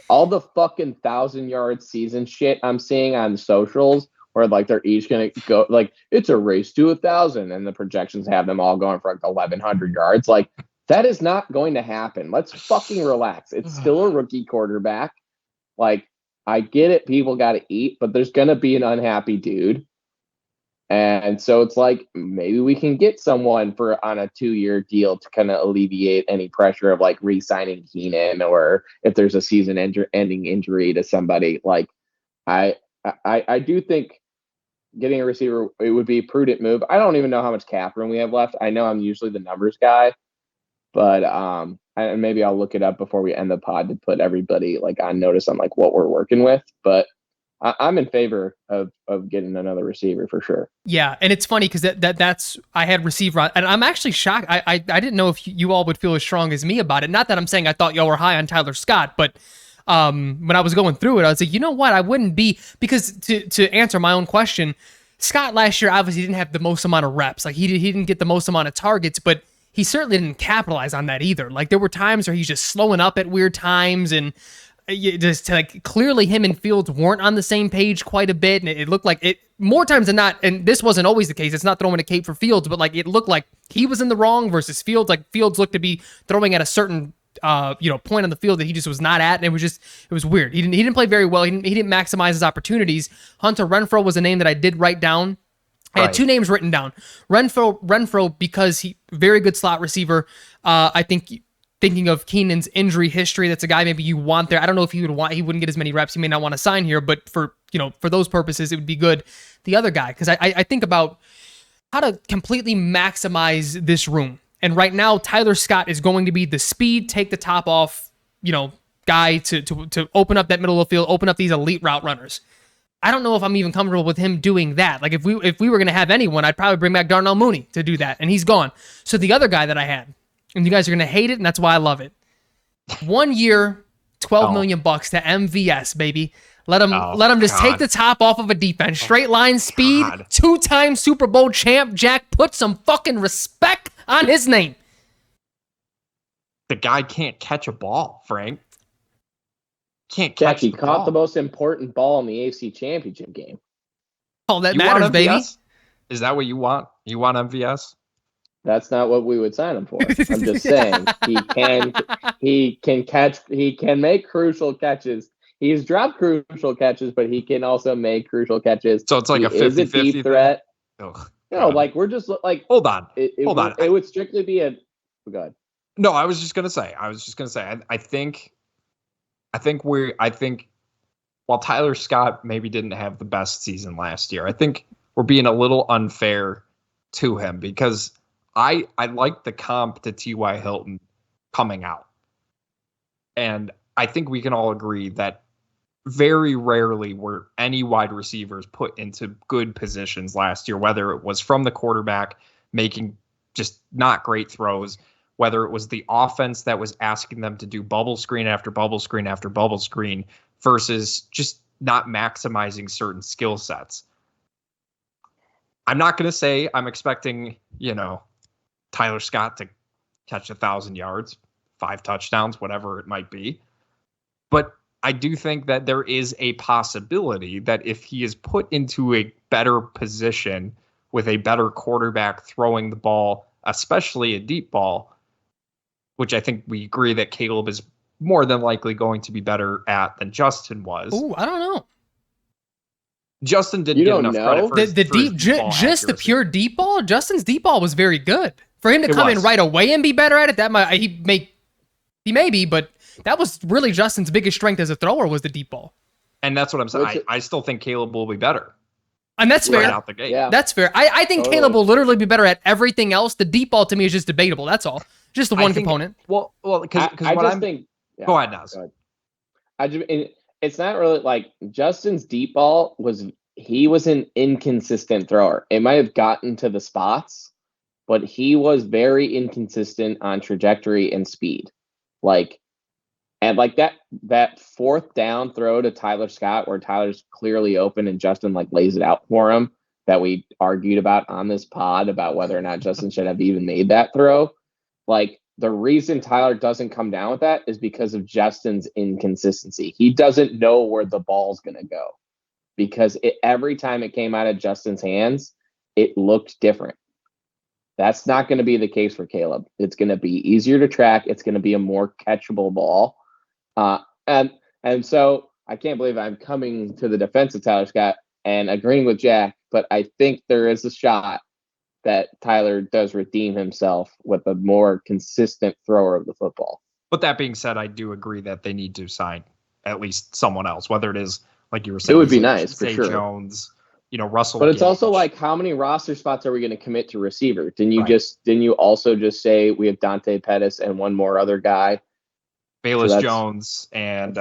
All the fucking 1,000-yard season shit I'm seeing on socials, where like they're each going to go, like, it's a race to 1,000, and the projections have them all going for like 1,100 yards. Like, that is not going to happen. Let's fucking relax. It's still a rookie quarterback. Like, I get it, people got to eat, but there's going to be an unhappy dude. And so it's like maybe we can get someone on a 2-year deal to kind of alleviate any pressure of like re-signing Keenan, or if there's a season-ending injury to somebody. Like I do think getting a receiver, it would be a prudent move. I don't even know how much cap room we have left. I know I'm usually the numbers guy, but and maybe I'll look it up before we end the pod to put everybody like on notice on like what we're working with. But I'm in favor of getting another receiver for sure. Yeah, and it's funny because that's I had receiver, and I'm actually shocked. I didn't know if you all would feel as strong as me about it. Not that I'm saying I thought y'all were high on Tyler Scott, but when I was going through it, I was like, you know what? I wouldn't be, because to answer my own question, Scott last year obviously didn't have the most amount of reps. Like he didn't get the most amount of targets, but he certainly didn't capitalize on that either. Like there were times where he's just slowing up at weird times, and just like clearly him and Fields weren't on the same page quite a bit, and it looked like it more times than not. And this wasn't always the case. It's not throwing a cape for Fields, but like it looked like he was in the wrong versus Fields. Like Fields looked to be throwing at a certain point on the field that he just was not at, and it was weird. He didn't play very well. He didn't maximize his opportunities. Hunter Renfrow was a name that I did write down. I had two names written down. Renfrow because he very good slot receiver. I think thinking of Keenan's injury history, that's a guy maybe you want there. I don't know if he wouldn't get as many reps. He may not want to sign here, but for those purposes, it would be good. The other guy, because I think about how to completely maximize this room. And right now, Tyler Scott is going to be the speed, take the top off, guy to open up that middle of the field, open up these elite route runners. I don't know if I'm even comfortable with him doing that. Like if we were going to have anyone, I'd probably bring back Darnell Mooney to do that, and he's gone. So the other guy that I had, and you guys are going to hate it, and that's why I love it. 1 year, $12 million to MVS, baby. Let him just take the top off of a defense. Straight line speed, 2-time Super Bowl champ. Jack, put some fucking respect on his name. The guy can't catch a ball, Frank. Can't Jack, catch he the caught ball. the most important ball in the AFC Championship game. All that You matters, want baby. MVS? Is that what you want? You want MVS? That's not what we would sign him for. I'm just saying he can make crucial catches. He's dropped crucial catches, but he can also make crucial catches. So it's like he a 50-50 deep threat. Ugh, Like we're just like hold on. Hold on. It would strictly be a go ahead. No, I was just gonna say. I think while Tyler Scott maybe didn't have the best season last year, I think we're being a little unfair to him because I like the comp to T.Y. Hilton coming out. And I think we can all agree that very rarely were any wide receivers put into good positions last year, whether it was from the quarterback making just not great throws, whether it was the offense that was asking them to do bubble screen after bubble screen after bubble screen versus just not maximizing certain skill sets. I'm not going to say I'm expecting, Tyler Scott to catch 1,000 yards, 5 touchdowns, whatever it might be. But I do think that there is a possibility that if he is put into a better position with a better quarterback throwing the ball, especially a deep ball, which I think we agree that Caleb is more than likely going to be better at than Justin was. Ooh, I don't know. Justin didn't get enough credit for the deep, just the pure deep ball. Justin's deep ball was very good. For him to come in right away and be better at it, he may be, but that was really Justin's biggest strength as a thrower was the deep ball. And that's what I'm saying. I still think Caleb will be better. And that's fair. Right out the gate. Yeah. That's fair. I think Caleb will literally be better at everything else. The deep ball to me is just debatable. That's all. Just the one component. Well, because I think. Yeah, go ahead, Naz. It's not really like Justin's deep ball he was an inconsistent thrower. It might have gotten to the spots, but he was very inconsistent on trajectory and speed. And that fourth down throw to Tyler Scott where Tyler's clearly open and Justin lays it out for him that we argued about on this pod about whether or not Justin should have even made that throw. The reason Tyler doesn't come down with that is because of Justin's inconsistency. He doesn't know where the ball's going to go because every time it came out of Justin's hands, it looked different. That's not going to be the case for Caleb. It's going to be easier to track. It's going to be a more catchable ball. And so I can't believe I'm coming to the defense of Tyler Scott and agreeing with Jack but I think there is a shot that Tyler does redeem himself with a more consistent thrower of the football. But that being said, I do agree that they need to sign at least someone else, whether it is, like you were saying, it would be nice for Zay sure. Jones, Russell. But it's Gage. also like, how many roster spots are we going to commit to receiver? Didn't you Right. also just say we have Dante Pettis and one more other guy? Bayless Jones, and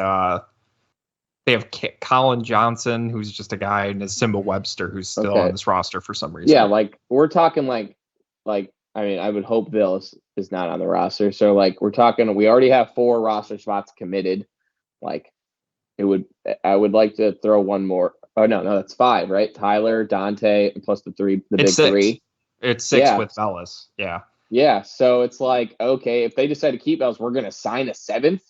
they have Colin Johnson, who's just a guy, and Simba Webster, who's still on this roster for some reason. Yeah, like we're talking like I mean, I would hope Bill is not on the roster. So like we're talking, we already have 4 roster spots committed. Like I would like to throw one more. Oh no, that's 5, right? Tyler, Dante, plus the big 6. 3. It's 6 with Bellis. Yeah. Yeah. So it's like, okay, if they decide to keep Bellis, we're gonna sign a 7th.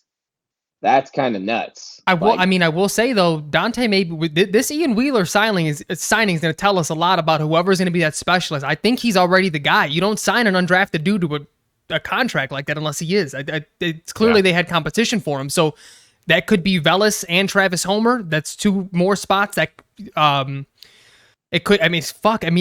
That's kind of nuts. I will say though, Dante this Ian Wheeler signing is going to tell us a lot about whoever's going to be that specialist. I think he's already the guy. You don't sign an undrafted dude to a contract like that unless he is. It's clearly they had competition for him, so that could be Vellis and Travis Homer. That's 2 more spots that it could. I mean,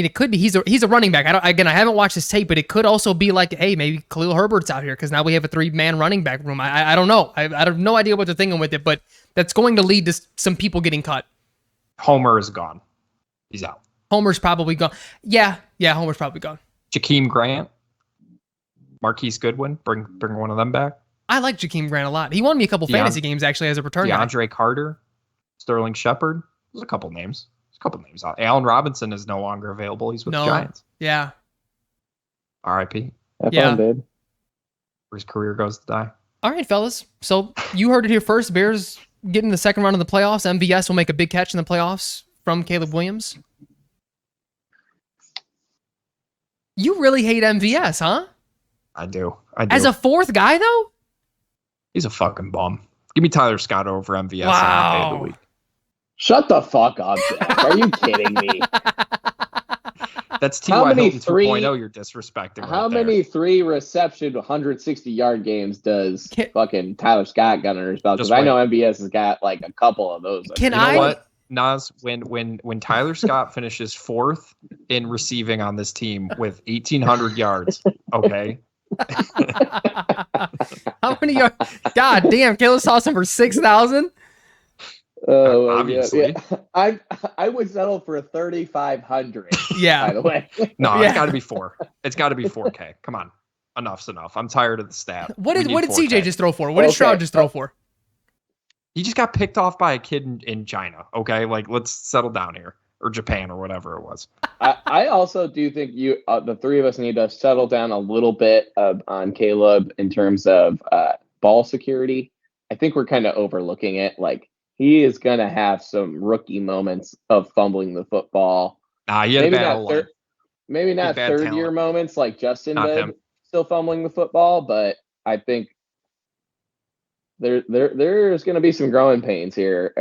it could be he's a running back. I haven't watched his tape, but it could also be like, hey, maybe Khalil Herbert's out here because now we have a 3-man running back room. I don't know. I have no idea what they're thinking with it, but that's going to lead to some people getting cut. Homer is gone. He's out. Homer's probably gone. Yeah, Homer's probably gone. Jakeem Grant, Marquise Goodwin, bring one of them back. I like Jakeem Grant a lot. He won me a couple fantasy games actually as a return guy. DeAndre Carter, Sterling Shepard. There's a couple names. Out. Allen Robinson is no longer available. He's with the Giants. Yeah. R.I.P. Have fun, babe. Where his career goes to die. All right, fellas. So you heard it here first. Bears getting the second round of the playoffs. MVS will make a big catch in the playoffs from Caleb Williams. You really hate MVS, huh? I do. As a 4th guy, though? He's a fucking bum. Give me Tyler Scott over MVS wow. any day of the week. Shut the fuck up, Jack. Are you kidding me? That's T.Y. Hilton 2.0 you're disrespecting. How many 3-reception, 160-yard games does fucking Tyler Scott got under his belt? Because I know MVS has got like a couple of those. You know what, Nas? When Tyler Scott finishes 4th in receiving on this team with 1,800 yards, okay? How many yards? God damn, Caleb Dawson for 6,000? Oh, obviously. Yeah. I would settle for 3,500. Yeah. By the way. No, it's got to be 4. It's got to be 4K. Come on, enough's enough. I'm tired of the stat. What did CJ just throw for? What did Stroud just throw for? He just got picked off by a kid in China. Okay, like let's settle down here, or Japan, or whatever it was. I also do think the 3 of us need to settle down a little bit on Caleb in terms of ball security. I think we're kind of overlooking it. Like, he is going to have some rookie moments of fumbling the football. Maybe not third-year moments like Justin did, still fumbling the football, but I think there's going to be some growing pains here,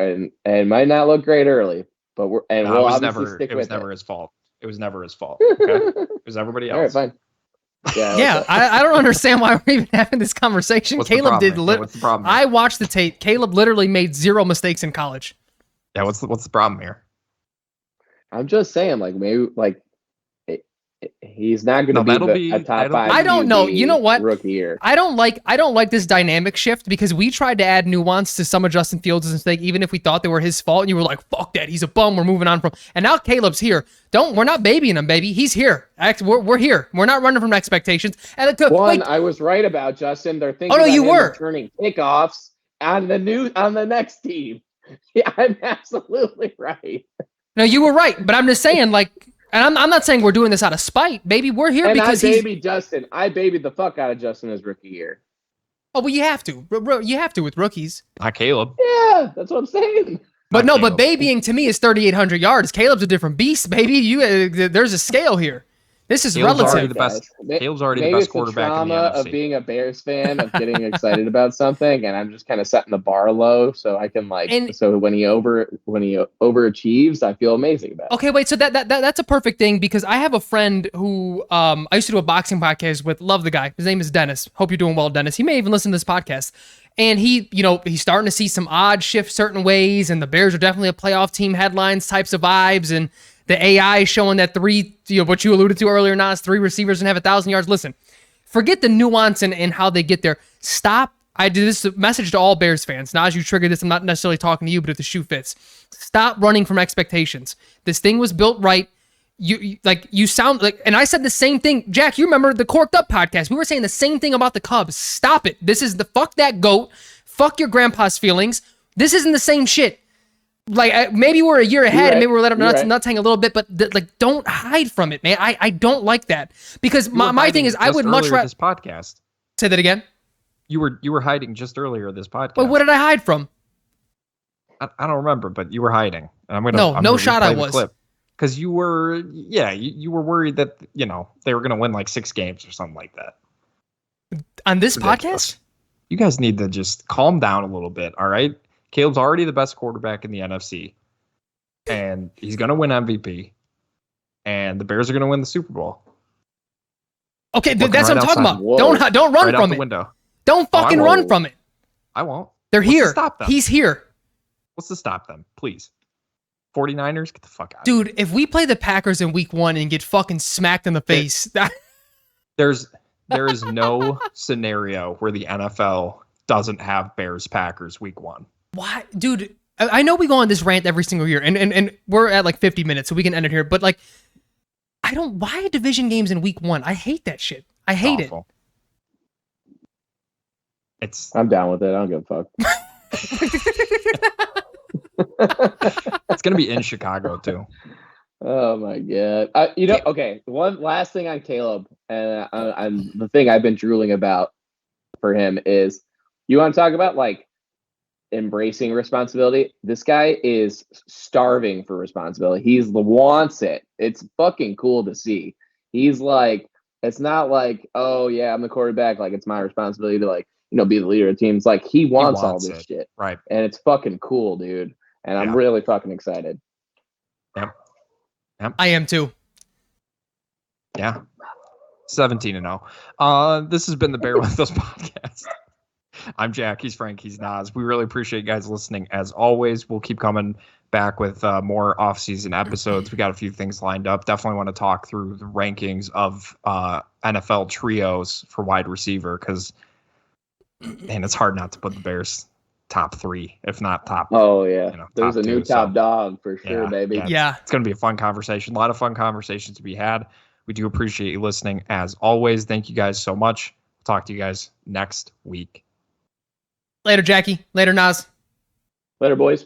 and might not look great early, but we'll obviously stick with it. It was never his fault. It was never his fault. Okay? It was everybody else. All right, fine. Yeah, I don't understand why we're even having this conversation. What's Caleb the problem? I watched the tape. Caleb literally made 0 mistakes in college. Yeah, what's the problem here? I'm just saying, like, maybe like he's not going to be a top 5. I don't know. You know what? Rookie year. I don't like this dynamic shift because we tried to add nuance to some of Justin Fields' mistake, even if we thought they were his fault. And you were like, "Fuck that, he's a bum. We're moving on from." And now Caleb's here. We're not babying him, baby. He's here. We're here. We're not running from expectations. And I was right about Justin. They're thinking. Oh no, you were turning kickoffs on the next team. Yeah, I'm absolutely right. No, you were right, but I'm just saying, like. And I'm not saying we're doing this out of spite. Baby, we're here because I babied the fuck out of Justin his rookie year. Oh, well, you have to. You have to with rookies. Not Caleb. Yeah, that's what I'm saying. But but babying to me is 3,800 yards. Caleb's a different beast, baby. There's a scale here. This is Caleb's relative. Caleb's already the best quarterback in the NFC. Of being a Bears fan, of getting excited about something, and I'm just kind of setting the bar low so I can so when he overachieves, I feel amazing about it. Okay, wait. So that's a perfect thing because I have a friend who I used to do a boxing podcast with. Love the guy. His name is Dennis. Hope you're doing well, Dennis. He may even listen to this podcast. And he's starting to see some odds shift certain ways, and the Bears are definitely a playoff team, headlines, types of vibes, and The AI showing that what you alluded to earlier, Nas, 3 receivers and have 1,000 yards. Listen, forget the nuance and how they get there. Stop. I do this message to all Bears fans. Nas, you triggered this. I'm not necessarily talking to you, but if the shoe fits, stop running from expectations. This thing was built right. You sound like, and I said the same thing. Jack, you remember the Corked Up podcast? We were saying the same thing about the Cubs. Stop it. This is fuck that goat. Fuck your grandpa's feelings. This isn't the same shit. Like, maybe we're a year ahead, and maybe we're letting nuts hang a little bit, but don't hide from it, man. I don't like that, because my thing is, I would much rather this podcast. Say that again. You were hiding just earlier this podcast. But what did I hide from? I don't remember, but you were hiding. And I'm no shot I was. Because you were worried that they were gonna win like 6 games or something like that. On this podcast, you guys need to just calm down a little bit. All right. Caleb's already the best quarterback in the NFC, and he's going to win MVP, and the Bears are going to win the Super Bowl. Okay, that's what I'm talking about. Whoa. Don't run from it. Window. Don't fucking run from it. I won't. They're here. To stop them? He's here. What's to stop them? Please. 49ers, get the fuck out. Dude, if we play the Packers in week 1 and get fucking smacked in the face, there is no scenario where the NFL doesn't have Bears Packers week 1. Why, dude? I know we go on this rant every single year, and we're at like 50 minutes, so we can end it here. But like, why division games in week 1? I hate that shit. I hate it. I'm down with it. I don't give a fuck. It's gonna be in Chicago too. Oh my god! Okay. One last thing on Caleb, and the thing I've been drooling about for him is, you want to talk about like embracing responsibility. This guy is starving for responsibility. He wants it. It's fucking cool to see. He's like, it's not like, oh yeah, I'm the quarterback, like it's my responsibility to like, be the leader of the team. It's like he wants all this shit. Right. And it's fucking cool, dude. And I'm really fucking excited. Yep. I am too. Yeah. 17-0. This has been the Bear With Us podcast. I'm Jack. He's Frank. He's Nas. We really appreciate you guys listening. As always, we'll keep coming back with more off-season episodes. We got a few things lined up. Definitely want to talk through the rankings of NFL trios for wide receiver, because, man, it's hard not to put the Bears top 3, if not top. Oh yeah, there's a new top dog for sure, baby. Yeah, it's going to be a fun conversation. A lot of fun conversations to be had. We do appreciate you listening. As always, thank you guys so much. Talk to you guys next week. Later, Jackie. Later, Nas. Later, boys.